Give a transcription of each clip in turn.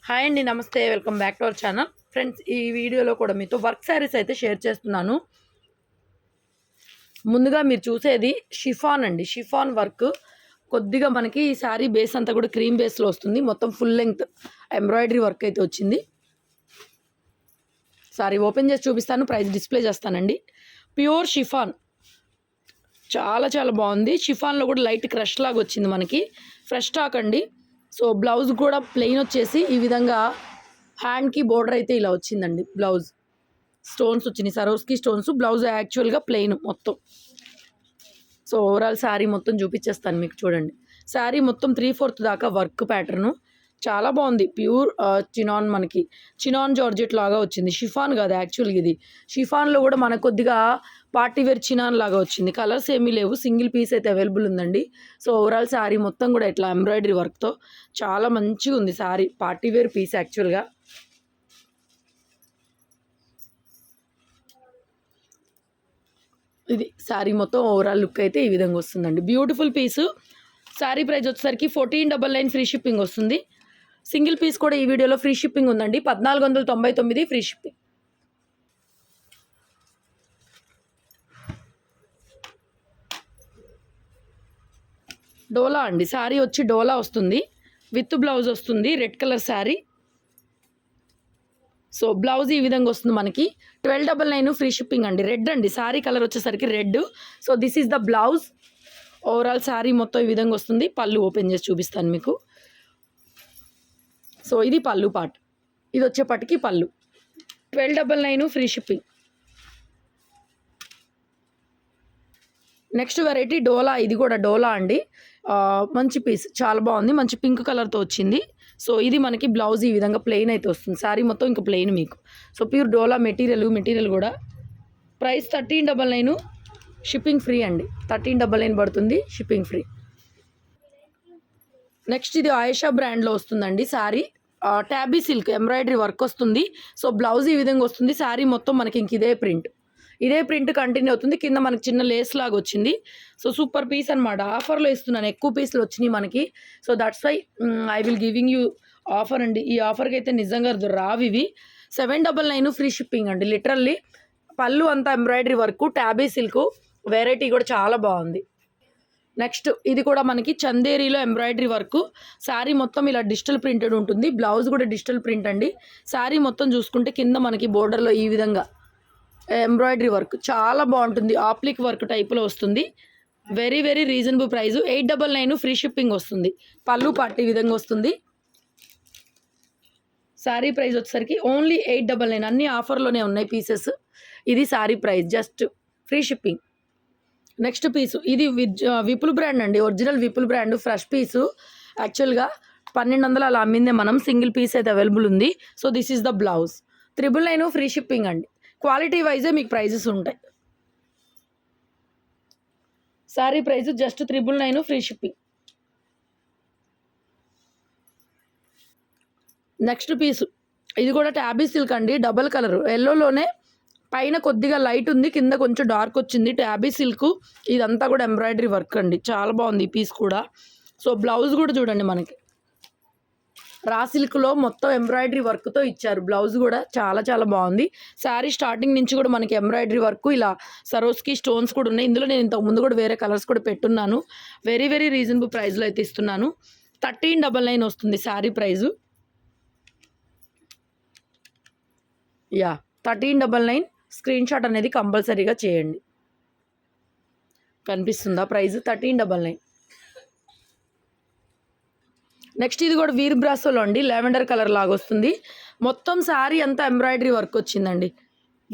Hi అండి, నమస్తే. Welcome back to our channel. Friends, ఈ వీడియోలో కూడా మీతో వర్క్ శారీస్ అయితే షేర్ చేస్తున్నాను. ముందుగా మీరు చూసేది షిఫాన్ అండి. షిఫాన్ వర్క్ కొద్దిగా మనకి ఈ శారీ బేస్ అంతా కూడా క్రీమ్ బేస్లో వస్తుంది. మొత్తం ఫుల్ లెంగ్త్ ఎంబ్రాయిడరీ వర్క్ అయితే వచ్చింది. సారీ ఓపెన్ చేసి చూపిస్తాను, ప్రైస్ డిస్ప్లే చేస్తానండి. ప్యూర్ షిఫాన్, చాలా చాలా బాగుంది. షిఫాన్లో కూడా లైట్ క్రష్ లాగా వచ్చింది మనకి. ఫ్రెష్ స్టాక్ అండి. సో బ్లౌజ్ కూడా ప్లెయిన్ వచ్చేసి ఈ విధంగా హ్యాండ్కి బోర్డర్ అయితే ఇలా వచ్చిందండి. బ్లౌజ్ స్టోన్స్ వచ్చినాయి, సరోస్కి స్టోన్స్. బ్లౌజ్ యాక్చువల్గా ప్లెయిన్ మొత్తం. సో ఓవరాల్ శారీ మొత్తం చూపించేస్తాను మీకు, చూడండి. శారీ మొత్తం 3/4 దాకా వర్క్ ప్యాటర్ను చాలా బాగుంది. ప్యూర్ చినాన్, మనకి చినాన్ జార్జెట్ లాగా వచ్చింది. షిఫాన్ కాదు యాక్చువల్గా ఇది. షిఫాన్లో కూడా మనకు కొద్దిగా పార్టీవేర్ చినాన్ లాగా వచ్చింది. కలర్స్ ఏమీ లేవు, సింగిల్ పీస్ అయితే అవైలబుల్ ఉందండి. సో ఓవరాల్ శారీ మొత్తం కూడా ఇట్లా ఎంబ్రాయిడరీ వర్క్తో చాలా మంచిగా ఉంది శారీ. పార్టీవేర్ పీస్ యాక్చువల్గా. ఇది శారీ మొత్తం ఓవరాల్ లుక్ అయితే ఈ విధంగా వస్తుందండి. బ్యూటిఫుల్ పీసు. శారీ ప్రైస్ వచ్చేసరికి 1499 ఫ్రీ షిప్పింగ్ వస్తుంది. సింగిల్ పీస్ కూడా ఈ వీడియోలో ఫ్రీ షిప్పింగ్ ఉందండి. 1499 ఫ్రీ షిప్పింగ్. డోలా అండి. శారీ వచ్చి డోలా వస్తుంది, విత్ బ్లౌజ్ వస్తుంది. Red colour sari. So blouse ఈ విధంగా వస్తుంది మనకి. 1299 ఫ్రీ షిప్పింగ్ అండి. రెడ్ అండి, శారీ కలర్ వచ్చేసరికి red. So this is the blouse. Overall sari మొత్తం ఈ విధంగా వస్తుంది. పళ్ళు ఓపెన్ చేసి చూపిస్తాను మీకు. సో ఇది పళ్ళు పార్ట్, ఇది వచ్చేపటికి పళ్ళు. 1299 ఫ్రీ షిప్పింగ్. నెక్స్ట్ వెరైటీ డోలా. ఇది కూడా డోలా అండి. మంచి పీస్, చాలా బాగుంది. మంచి పింక్ కలర్తో వచ్చింది. సో ఇది మనకి బ్లౌజ్ ఈ విధంగా ప్లెయిన్ అయితే వస్తుంది. శారీ మొత్తం ఇంకా ప్లెయిన్ మీకు. సో ప్యూర్ డోలా మెటీరియల్ కూడా. ప్రైస్ 1399, షిప్పింగ్ ఫ్రీ అండి. 1399 పడుతుంది, షిప్పింగ్ ఫ్రీ. నెక్స్ట్ ఇది ఆయేషా బ్రాండ్లో వస్తుందండి sari. Tabby silk embroidery work వస్తుంది. సో బ్లౌజ్ ఈ విధంగా వస్తుంది. శారీ మొత్తం మనకి ఇంక ఇదే ప్రింట్ కంటిన్యూ అవుతుంది. కింద మనకి చిన్న లేస్ లాగా వచ్చింది. సో సూపర్ పీస్ అనమాట. ఆఫర్లో ఇస్తున్నాను, ఎక్కువ పీసులు వచ్చినాయి మనకి. So that's why I will giving you offer అండి. ఈ ఆఫర్కి అయితే నిజంగా రావు ఇవి. 799 ఫ్రీ షిప్పింగ్ అండి. లిటరల్లీ పళ్ళు అంతా embroidery work, tabby silk. Variety కూడా చాలా బాగుంది. నెక్స్ట్ ఇది కూడా మనకి చందేరీలో ఎంబ్రాయిడరీ వర్క్. శారీ మొత్తం ఇలా డిజిటల్ ప్రింటెడ్ ఉంటుంది. బ్లౌజ్ కూడా డిజిటల్ ప్రింట్ అండి. శారీ మొత్తం చూసుకుంటే కింద మనకి బోర్డర్లో ఈ విధంగా ఎంబ్రాయిడరీ వర్క్ చాలా బాగుంటుంది. ఆప్లిక్ వర్క్ టైప్లో వస్తుంది. Very very reasonable price. 899 free shipping వస్తుంది. పళ్ళు పార్ట్ ఈ విధంగా వస్తుంది. శారీ ప్రైస్ వచ్చేసరికి ఓన్లీ 899. అన్ని ఆఫర్లోనే ఉన్నాయి పీసెస్. ఇది sari price, just free shipping. Next piece ఇది విపుల్ బ్రాండ్ అండి. Original Vipul brand fresh piece. యాక్చువల్గా 1200 అలా అమ్మిందే మనం. సింగిల్ పీస్ అయితే అవైలబుల్ ఉంది. So this is the blouse. 999 free shipping అండి. క్వాలిటీ వైజే మీకు ప్రైజెస్ ఉంటాయి. Sari price just 999 free shipping. Next piece ఇది కూడా ట్యాబీ సిల్క్ అండి. డబల్ కలర్ ఎల్లోలోనే పైన కొద్దిగా లైట్ ఉంది, కింద కొంచెం డార్క్ వచ్చింది. Tabby silk. ఇదంతా కూడా ఎంబ్రాయిడరీ వర్క్ అండి. చాలా బాగుంది ఈ పీస్ కూడా. సో బ్లౌజ్ కూడా చూడండి, మనకి రా సిల్క్లో మొత్తం ఎంబ్రాయిడరీ వర్క్తో ఇచ్చారు. బ్లౌజ్ కూడా చాలా చాలా బాగుంది. శారీ స్టార్టింగ్ నుంచి కూడా మనకి ఎంబ్రాయిడరీ వర్క్, ఇలా సరోస్కి స్టోన్స్ కూడా ఉన్నాయి. ఇందులో నేను ఇంతకు ముందు కూడా వేరే కలర్స్ కూడా పెట్టున్నాను. వెరీ వెరీ రీజనబుల్ ప్రైస్లో అయితే ఇస్తున్నాను. 1399 వస్తుంది శారీ ప్రైజు. 1399. స్క్రీన్ షాట్ అనేది కంపల్సరీగా చేయండి. కనిపిస్తుందా ప్రైస్? 1399. నెక్స్ట్ ఇది కూడా వీర్ బ్రాసోలో అండి. లెవెండర్ కలర్ లాగా వస్తుంది. మొత్తం శారీ అంతా ఎంబ్రాయిడరీ వర్క్ వచ్చిందండి.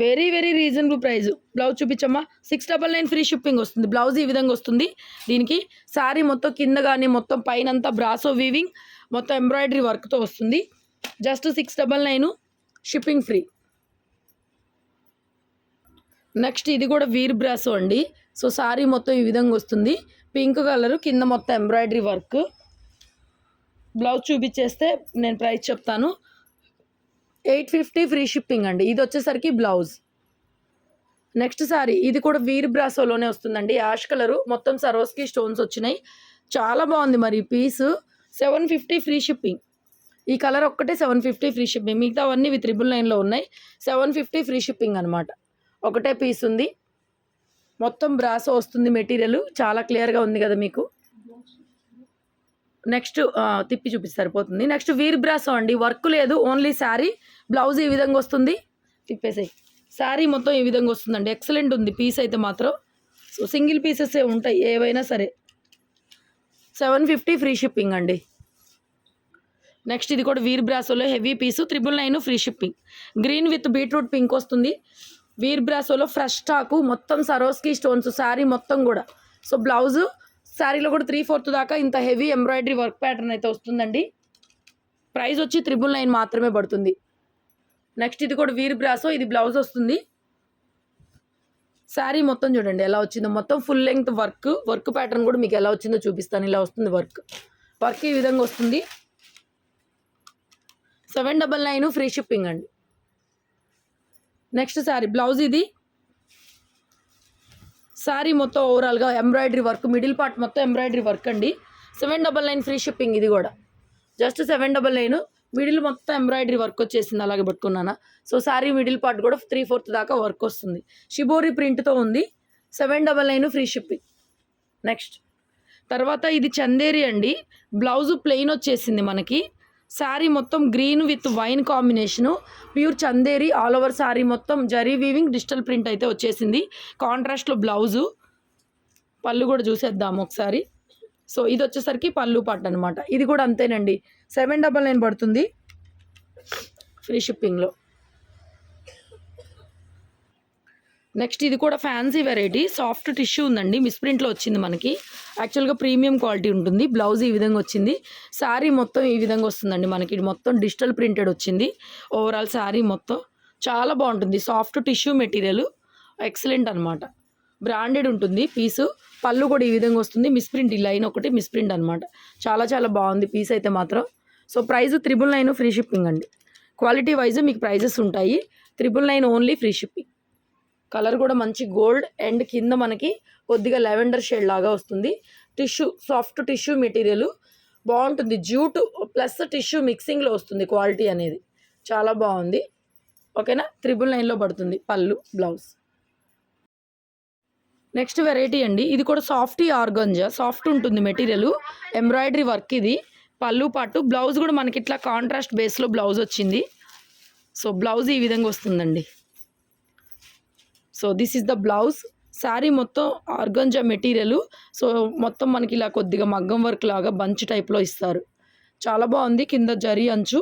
Very very reasonable price. Blouse చూపించమ్మా. 699 ఫ్రీ షిప్పింగ్ వస్తుంది. బ్లౌజ్ ఈ విధంగా వస్తుంది. దీనికి శారీ మొత్తం కింద కానీ మొత్తం పైన అంతా బ్రాసో వీవింగ్, మొత్తం ఎంబ్రాయిడరీ వర్క్తో వస్తుంది. Just 699, shipping free. నెక్స్ట్ ఇది కూడా వీర్ బ్రాసో అండి. సో శారీ మొత్తం ఈ విధంగా వస్తుంది. పింక్ కలర్, కింద మొత్తం ఎంబ్రాయిడరీ వర్క్. బ్లౌజ్ చూపించేస్తే నేను ప్రైస్ చెప్తాను. 850 ఫ్రీ షిప్పింగ్ అండి. ఇది వచ్చేసరికి బ్లౌజ్. నెక్స్ట్ శారీ ఇది కూడా వీర్ బ్రాసోలోనే వస్తుందండి. యాష్ కలరు, మొత్తం సరోస్కి స్టోన్స్ వచ్చినాయి. చాలా బాగుంది మరి ఈ పీసు. 750 ఫ్రీ షిప్పింగ్. ఈ కలర్ ఒక్కటే 750 ఫ్రీ షిప్పింగ్, మిగతావన్నీ విత్ 999లో ఉన్నాయి. 750 ఫ్రీ షిప్పింగ్ అనమాట. ఒకటే పీస్ ఉంది, మొత్తం బ్రాసో వస్తుంది మెటీరియల్. చాలా క్లియర్గా ఉంది కదా మీకు. నెక్స్ట్ తిప్పి చూపిస్తే సరిపోతుంది. నెక్స్ట్ వీర్ బ్రాసో అండి, వర్క్ లేదు, ఓన్లీ శారీ. బ్లౌజ్ ఈ విధంగా వస్తుంది, తిప్పేసాయి. శారీ మొత్తం ఈ విధంగా వస్తుందండి. ఎక్సలెంట్ ఉంది పీస్ అయితే మాత్రం. సో సింగిల్ పీసెసే ఉంటాయి ఏవైనా సరే. 750 ఫ్రీ షిప్పింగ్ అండి. నెక్స్ట్ ఇది కూడా వీర్ బ్రాసోలో heavy piece, 999 free shipping. Green with beetroot pink వస్తుంది. వీర్ బ్రాసోలో ఫ్రెష్ స్టాకు, మొత్తం సరోస్కి స్టోన్స్ శారీ మొత్తం కూడా. సో బ్లౌజు శారీలో కూడా 3/4 దాకా ఇంత హెవీ ఎంబ్రాయిడరీ వర్క్ ప్యాటర్న్ అయితే వస్తుందండి. ప్రైస్ వచ్చి 999 మాత్రమే పడుతుంది. నెక్స్ట్ ఇది కూడా వీర్ బ్రాసో, ఇది బ్లౌజ్ వస్తుంది. శారీ మొత్తం చూడండి ఎలా వచ్చిందో, మొత్తం ఫుల్ లెంగ్త్ వర్క్ ప్యాటర్న్ కూడా మీకు ఎలా వచ్చిందో చూపిస్తాను. ఇలా వస్తుంది వర్క్ ఈ విధంగా వస్తుంది. 799 ఫ్రీ షిప్పింగ్ అండి. నెక్స్ట్ శారీ బ్లౌజ్ ఇది. శారీ మొత్తం ఓవరాల్గా ఎంబ్రాయిడరీ వర్క్, మిడిల్ పార్ట్ మొత్తం ఎంబ్రాయిడరీ వర్క్ అండి. 799 ఫ్రీ షిప్పింగ్. ఇది కూడా జస్ట్ 799, మిడిల్ మొత్తం ఎంబ్రాయిడరీ వర్క్ వచ్చేసింది, అలాగే పట్టుకున్నాను. సో శారీ మిడిల్ పార్ట్ కూడా 3/4 దాకా వర్క్ వస్తుంది. షిబోరి ప్రింట్తో ఉంది. 799 ఫ్రీ షిప్పింగ్. నెక్స్ట్ తర్వాత ఇది చందేరి అండి, బ్లౌజు ప్లెయిన్ వచ్చేసింది మనకి. శారీ మొత్తం green with wine combination, pure Chanderi. All over sari మొత్తం జరీ వీవింగ్ డిజిటల్ ప్రింట్ అయితే వచ్చేసింది. కాంట్రాస్ట్లో బ్లౌజు, పళ్ళు కూడా చూసేద్దాము ఒకసారి. సో ఇది వచ్చేసరికి పళ్ళు పార్ట్ అనమాట. ఇది కూడా అంతేనండి, 799 పడుతుంది ఫ్రీ షిప్పింగ్లో. నెక్స్ట్ ఇది కూడా ఫ్యాన్సీ వెరైటీ, సాఫ్ట్ టిష్యూ ఉందండి, మిస్ప్రింట్లో వచ్చింది మనకి. యాక్చువల్గా ప్రీమియం క్వాలిటీ ఉంటుంది. బ్లౌజ్ ఈ విధంగా వచ్చింది. శారీ మొత్తం ఈ విధంగా వస్తుందండి మనకి. ఇది మొత్తం డిజిటల్ ప్రింటెడ్ వచ్చింది. ఓవరాల్ శారీ మొత్తం చాలా బాగుంటుంది. సాఫ్ట్ టిష్యూ మెటీరియల్, ఎక్సలెంట్ అనమాట. బ్రాండెడ్ ఉంటుంది పీసు. పళ్ళు కూడా ఈ విధంగా వస్తుంది. మిస్ప్రింట్, ఈ లైన్ ఒకటి మిస్ప్రింట్ అనమాట. చాలా చాలా బాగుంది పీస్ అయితే మాత్రం. సో ప్రైస్ 999 ఫ్రీ షిప్పింగ్ అండి. క్వాలిటీ వైజ్ మీకు ప్రైజెస్ ఉంటాయి. 999 ఓన్లీ ఫ్రీ షిప్పింగ్. కలర్ కూడా మంచి గోల్డ్ అండ్ కింద మనకి కొద్దిగా లెవెండర్ షేడ్ లాగా వస్తుంది. టిష్యూ, సాఫ్ట్ టిష్యూ మెటీరియల్ బాగుంటుంది. జ్యూట్ ప్లస్ టిష్యూ మిక్సింగ్లో వస్తుంది క్వాలిటీ అనేది. చాలా బాగుంది. ఓకేనా, 999లో పడుతుంది పళ్ళు బ్లౌజ్. నెక్స్ట్ వెరైటీ అండి, ఇది కూడా సాఫ్టీ ఆర్గంజా, సాఫ్ట్ ఉంటుంది మెటీరియల్, ఎంబ్రాయిడరీ వర్క్. ఇది పళ్ళు పాటు, బ్లౌజ్ కూడా మనకి ఇట్లా కాంట్రాస్ట్ బేస్లో బ్లౌజ్ వచ్చింది. సో బ్లౌజ్ ఈ విధంగా వస్తుందండి. So this is the blouse. Sari మొత్తం ఆర్గంజా మెటీరియల్. సో మొత్తం మనకి ఇలా కొద్దిగా మగ్గం వర్క్ లాగా బంచ్ టైప్లో ఇస్తారు. చాలా బాగుంది. కింద జరీ అంచు.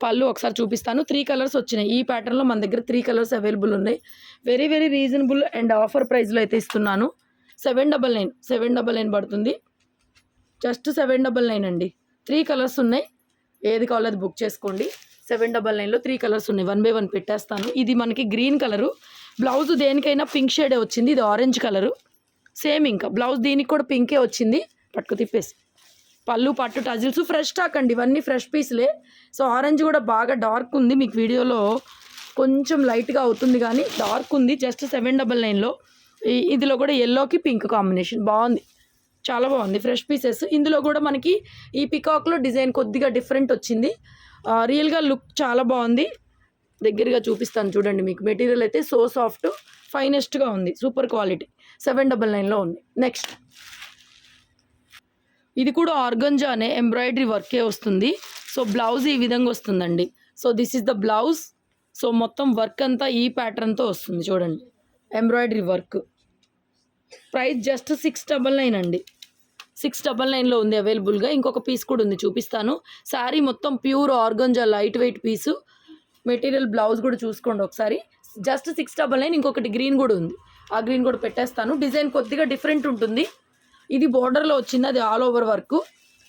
పళ్ళు ఒకసారి చూపిస్తాను. 3 కలర్స్ వచ్చినాయి. ఈ ప్యాటర్న్లో మన దగ్గర 3 కలర్స్ అవైలబుల్ ఉన్నాయి. Very very reasonable and offer ప్రైస్లో అయితే ఇస్తున్నాను. 799 పడుతుంది. జస్ట్ 799 అండి. 3 కలర్స్ ఉన్నాయి. ఏది కావాలో అది బుక్ చేసుకోండి. 799లో 3 కలర్స్ ఉన్నాయి. 1 by 1 పెట్టేస్తాను. ఇది మనకి గ్రీన్ కలరు. బ్లౌజ్ దేనికైనా పింక్ షేడే వచ్చింది. ఇది ఆరెంజ్ కలరు సేమ్. ఇంకా బ్లౌజ్ దీనికి కూడా పింకే వచ్చింది. పట్టుకు తిప్పేసి పళ్ళు పట్టు టజిల్స్ ఫ్రెష్ స్టాక్ అండి. ఇవన్నీ ఫ్రెష్ పీస్లే. సో ఆరెంజ్ కూడా బాగా డార్క్ ఉంది. మీకు వీడియోలో కొంచెం లైట్గా అవుతుంది కానీ డార్క్ ఉంది. జస్ట్ 799లో. ఇదిలో కూడా ఎల్లోకి పింక్ కాంబినేషన్ బాగుంది, చాలా బాగుంది. Fresh pieces. ఇందులో కూడా మనకి ఈ పికాక్లో డిజైన్ కొద్దిగా డిఫరెంట్ వచ్చింది. రియల్గా లుక్ చాలా బాగుంది. దగ్గరగా చూపిస్తాను చూడండి మీకు. మెటీరియల్ అయితే సో సాఫ్ట్, ఫైనెస్ట్గా ఉంది, సూపర్ క్వాలిటీ. 799లో ఉంది. నెక్స్ట్ ఇది కూడా ఆర్గంజానే, ఎంబ్రాయిడరీ వర్కే వస్తుంది. సో బ్లౌజ్ ఈ విధంగా వస్తుందండి. So this is the blouse. So మొత్తం వర్క్ అంతా ఈ ప్యాటర్న్తో వస్తుంది చూడండి, ఎంబ్రాయిడరీ వర్క్. ప్రైస్ జస్ట్ 699 అండి. 699లో ఉంది అవైలబుల్గా. ఇంకొక పీస్ కూడా ఉంది, చూపిస్తాను. శారీ మొత్తం ప్యూర్ ఆర్గంజా లైట్ వెయిట్ పీసు. మెటీరియల్ బ్లౌజ్ కూడా చూసుకోండి ఒకసారి. జస్ట్ 699. ఇంకొకటి గ్రీన్ కూడా ఉంది, ఆ గ్రీన్ కూడా పెట్టేస్తాను. డిజైన్ కొద్దిగా డిఫరెంట్ ఉంటుంది. ఇది బోర్డర్లో వచ్చింది, అది ఆల్ ఓవర్ వర్క్.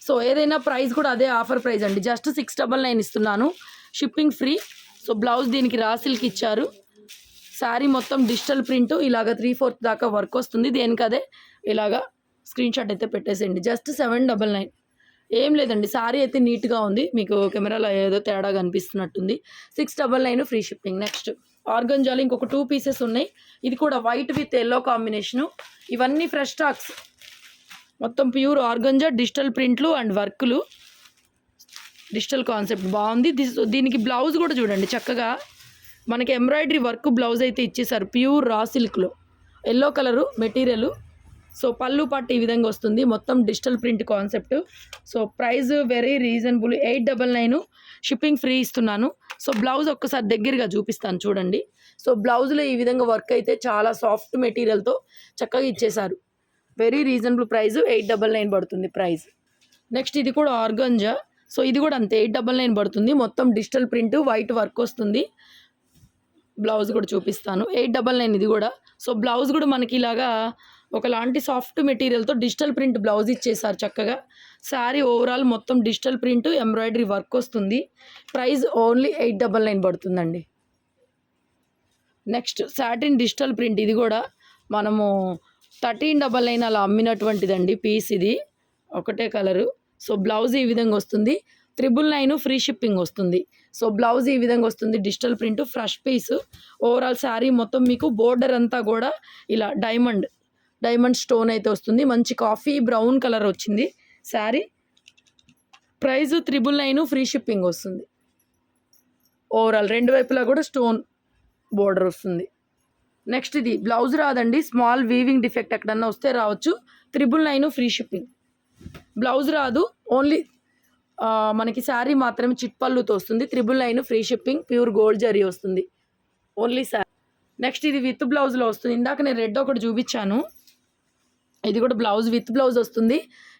సో ఏదైనా ప్రైస్ కూడా అదే ఆఫర్ ప్రైస్ అండి. జస్ట్ 699 ఇస్తున్నాను, షిప్పింగ్ ఫ్రీ. సో బ్లౌజ్ దీనికి రాసిల్కి ఇచ్చారు. శారీ మొత్తం డిజిటల్ ప్రింట్, ఇలాగ 3/4 దాకా వర్క్ వస్తుంది. దేనికదే ఇలాగా స్క్రీన్ షాట్ అయితే పెట్టేసేయండి. జస్ట్ 799. ఏం లేదండి, శారీ అయితే నీట్గా ఉంది. మీకు కెమెరాలో ఏదో తేడా కనిపిస్తున్నట్టుంది. 699 ఫ్రీ షిప్పింగ్. నెక్స్ట్ ఆర్గంజాలో ఇంకొక 2 పీసెస్ ఉన్నాయి. ఇది కూడా వైట్ విత్ ఎల్లో కాంబినేషను. ఇవన్నీ ఫ్రెష్ స్టాక్స్. మొత్తం ప్యూర్ ఆర్గంజా డిజిటల్ ప్రింట్లు అండ్ వర్కులు. డిజిటల్ కాన్సెప్ట్ బాగుంది. దీనికి బ్లౌజ్ కూడా చూడండి చక్కగా మనకి ఎంబ్రాయిడరీ వర్క్ బ్లౌజ్ అయితే ఇచ్చేసారు. ప్యూర్ రా సిల్క్లో ఎల్లో కలరు మెటీరియల్. సో పళ్ళు పట్టు ఈ విధంగా వస్తుంది. మొత్తం digital print concept. So price very reasonable, 899 shipping free ఇస్తున్నాను. సో బ్లౌజ్ ఒక్కసారి దగ్గరగా చూపిస్తాను చూడండి. సో బ్లౌజ్లో ఈ విధంగా వర్క్ అయితే చాలా సాఫ్ట్ మెటీరియల్తో చక్కగా ఇచ్చేసారు. వెరీ రీజనబుల్ ప్రైస్, 899 పడుతుంది ప్రైస్. నెక్స్ట్ ఇది కూడా ఆర్గంజా. సో ఇది కూడా అంతే 899 పడుతుంది. మొత్తం డిజిటల్ ప్రింట్ వైట్ వర్క్ వస్తుంది. బ్లౌజ్ కూడా చూపిస్తాను, 899 ఇది కూడా. సో బ్లౌజ్ కూడా మనకి ఇలాగా ఒకలాంటి సాఫ్ట్ మెటీరియల్తో డిజిటల్ ప్రింట్ బ్లౌజ్ ఇచ్చేసారు చక్కగా. శారీ ఓవరాల్ మొత్తం డిజిటల్ ప్రింట్ ఎంబ్రాయిడరీ వర్క్ వస్తుంది. ప్రైస్ ఓన్లీ 899 పడుతుందండి. Next satin digital print. ఇది కూడా మనము 1399 అలా అమ్మినటువంటిదండి పీస్. ఇది ఒకటే కలరు. సో బ్లౌజ్ ఈ విధంగా వస్తుంది. 999 ఫ్రీ షిప్పింగ్ వస్తుంది. సో బ్లౌజ్ ఈ విధంగా వస్తుంది. Digital print fresh piece. Overall sari మొత్తం మీకు బోర్డర్ అంతా కూడా ఇలా డైమండ్ స్టోన్ అయితే వస్తుంది. మంచి కాఫీ బ్రౌన్ కలర్ వచ్చింది శారీ. ప్రైస్ 999 ఫ్రీ షిప్పింగ్ వస్తుంది. ఓవరాల్ రెండు వైపులా కూడా స్టోన్ బోర్డర్ వస్తుంది. నెక్స్ట్ ఇది బ్లౌజ్ రాదండి, స్మాల్ వీవింగ్ డిఫెక్ట్ ఎక్కడన్నా వస్తే రావచ్చు. 999 ఫ్రీ షిప్పింగ్. బ్లౌజ్ రాదు, ఓన్లీ మనకి శారీ మాత్రమే చిట్పళ్ళుతో వస్తుంది. 999 free shipping. Pure gold zari వస్తుంది ఓన్లీ శారీ. నెక్స్ట్ ఇది విత్ బ్లౌజ్లో వస్తుంది. ఇందాక నేను రెడ్ ఒకటి చూపించాను. ఇది కూడా బ్లౌజ్ విత్ బ్లౌజ్ వస్తుంది.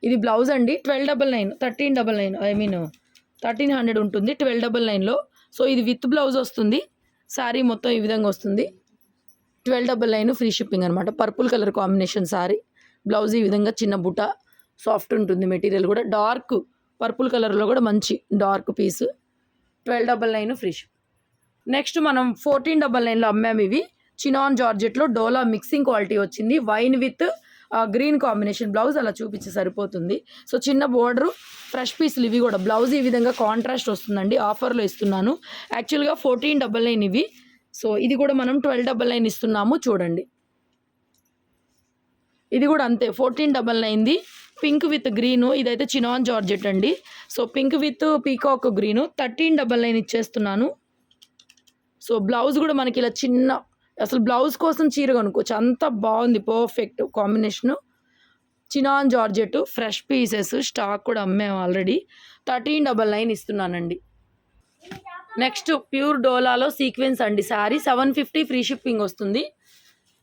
ఇది బ్లౌజ్ అండి 1299, 1399 1300 ఉంటుంది 1299లో. సో ఇది విత్ బ్లౌజ్ వస్తుంది. శారీ మొత్తం ఈ విధంగా వస్తుంది. 1299 ఫ్రీ షిప్పింగ్ అనమాట. Purple colour combination sari. Blouse ఈ విధంగా చిన్న బుట్ట సాఫ్ట్ ఉంటుంది. మెటీరియల్ కూడా డార్క్ పర్పుల్ కలర్లో కూడా మంచి dark piece. 1299 free ship. Next మనం 1499లో అమ్మాము. ఇవి చినాన్ జార్జెట్లో డోలా మిక్సింగ్ క్వాలిటీ వచ్చింది. Wine with green combination blouse అలా చూపించి సరిపోతుంది. సో చిన్న బోర్డరు ఫ్రెష్ పీసులు. ఇవి కూడా బ్లౌజ్ ఈ విధంగా కాంట్రాస్ట్ వస్తుందండి. ఆఫర్లో ఇస్తున్నాను. యాక్చువల్గా 1499 ఇవి. సో ఇది కూడా మనం 1299 ఇస్తున్నాము చూడండి. ఇది కూడా అంతే 1499ది. Pink with green. ఇదైతే చినాన్ జార్జెట్ అండి. So pink with peacock green 1399 ఇచ్చేస్తున్నాను. సో బ్లౌజ్ కూడా మనకి ఇలా చిన్న, అసలు బ్లౌజ్ కోసం చీర కొనుక్కోవచ్చు, అంత బాగుంది. Perfect combination. Chinon georgette fresh pieces stock కూడా అమ్మాము ఆల్రెడీ. 1399 ఇస్తున్నానండి. నెక్స్ట్ ప్యూర్ డోలాలో సీక్వెన్స్ అండి శారీ. 750 ఫ్రీ షిప్పింగ్ వస్తుంది.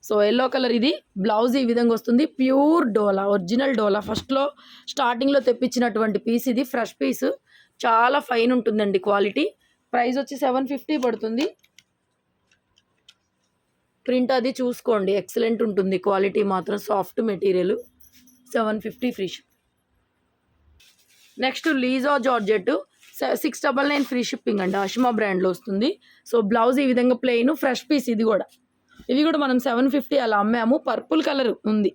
So yellow colour. ఇది బ్లౌజ్ ఈ విధంగా వస్తుంది. ప్యూర్ డోలా, ఒరిజినల్ డోలా. ఫస్ట్లో స్టార్టింగ్లో తెప్పించినటువంటి పీస్ ఇది. ఫ్రెష్ పీస్ చాలా ఫైన్ ఉంటుందండి క్వాలిటీ. ప్రైస్ వచ్చి 750 పడుతుంది. ప్రింట్ అది చూసుకోండి, ఎక్సలెంట్ ఉంటుంది. క్వాలిటీ మాత్రం soft material. 750 free ship. Next లీజా జార్జెట్ 699 ఫ్రీ షిప్పింగ్ అండి. ఆషిమా బ్రాండ్లో వస్తుంది. సో బ్లౌజ్ ఈ విధంగా ప్లెయిన్ ఫ్రెష్ పీస్. ఇది కూడా ఇవి కూడా మనం 750 అలా అమ్మాము. పర్పుల్ కలర్ ఉంది.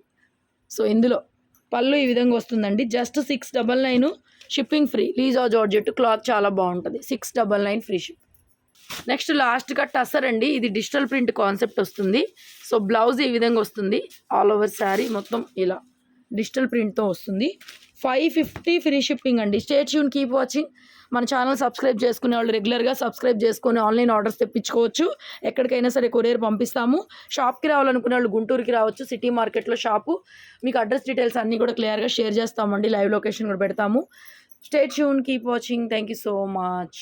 సో ఇందులో పళ్ళు ఈ విధంగా వస్తుందండి. Just 699 shipping free. లీజా జార్జెట్ క్లాత్ చాలా బాగుంటుంది. 699 ఫ్రీ షిప్. నెక్స్ట్ లాస్ట్గా టసర్ అండి. ఇది డిజిటల్ ప్రింట్ కాన్సెప్ట్ వస్తుంది. సో బ్లౌజ్ ఈ విధంగా వస్తుంది. ఆల్ ఓవర్ శారీ మొత్తం ఇలా డిజిటల్ ప్రింట్తో వస్తుంది. 550 ఫ్రీ షిప్పింగ్ అండి. Stay tune, keep watching. మన ఛానల్ సబ్స్క్రైబ్ చేసుకునే వాళ్ళు రెగ్యులర్గా సబ్స్క్రైబ్ చేసుకొని ఆన్లైన్ ఆర్డర్స్ తెప్పించుకోవచ్చు. ఎక్కడికైనా సరే కొరియర్ పంపిస్తాము. షాప్కి రావాలనుకునే వాళ్ళు గుంటూరుకి రావచ్చు. సిటీ మార్కెట్లో షాపు. మీకు అడ్రస్ డీటెయిల్స్ అన్నీ కూడా క్లియర్గా షేర్ చేస్తామండి. లైవ్ లొకేషన్ కూడా పెడతాము. Stay tune, keep watching. Thank you so much.